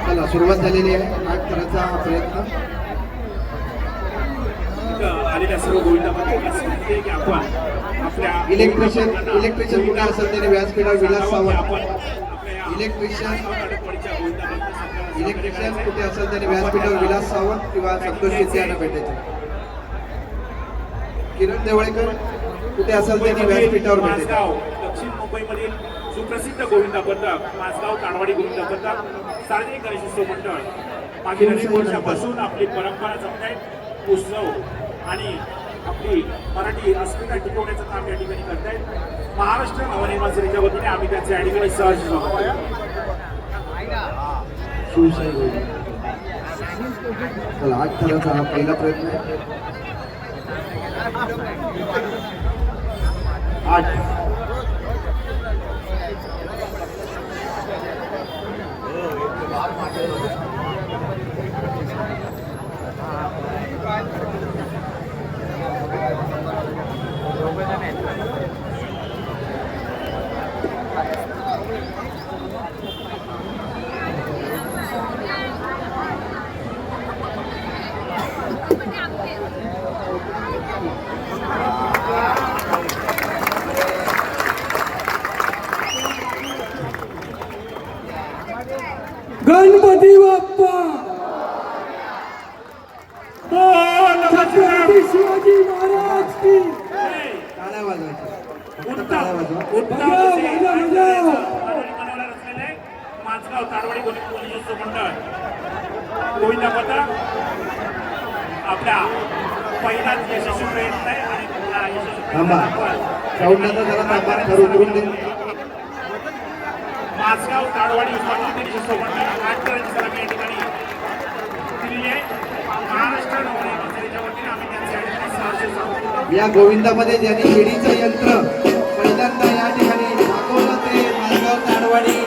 चला सुरुवात झालेली आहे आठ करायचा प्रयत्न आलेल्या सर्व गोविंदामध्ये की आपण आपल्या इलेक्ट्रिशियन कुठे असेल त्याने व्यासपीठावर विलास सावंत इलेक्ट्रिशियन कुठे असेल त्याने व्यासपीठावर विलास सावंत किंवा संतोष शेट्टी यांना भेटायचे किरण देवळेकर कुठे असेल त्यांनी व्यासपीठावर भेटायचे दक्षिण मुंबईमधील सुप्रसिद्ध गोविंदा पथक माझगाव ताडवाडी गोविंदा पथक सार्वजनिक गणेशोत्सव मंडळ मागील अनेक वर्षापासून आपली परंपरा जपतायत उत्सव आणि आपली मराठी अस्मिता टिकवण्याचं काम या ठिकाणी करतायत महाराष्ट्र नवनिर्माण सेनेच्या वतीने आम्ही त्यांचे या ठिकाणी सहर्ष चला आठ थराचा हा पहिला प्रयत्न आहे आठ गणपती बाप्पा छत्रपती शिवाजी महाराज की टाळ्या वाजवायच्या टाळ्या वाजवा माझगाव ताडवाडी गणेशोत्सव मंडळ गोविंदा पथक आपल्या पहिलाच यशस्वी प्रयत्न आहे आणि थांबा चौदाचा जरा तापमान करून दे माझगाव ताडवाडी गणेशोत्सव मंडळ आठ करायची सलामी या ठिकाणी दिलेली आहे महाराष्ट्र नवनिर्माण सेनेच्या वतीने आम्ही त्यांचे सहर्ष सांगतो या गोविंदामध्ये ज्यांनी शिडीचं यंत्र पहिल्यांदा या ठिकाणी दाखवलं ते माझगाव ताडवाडी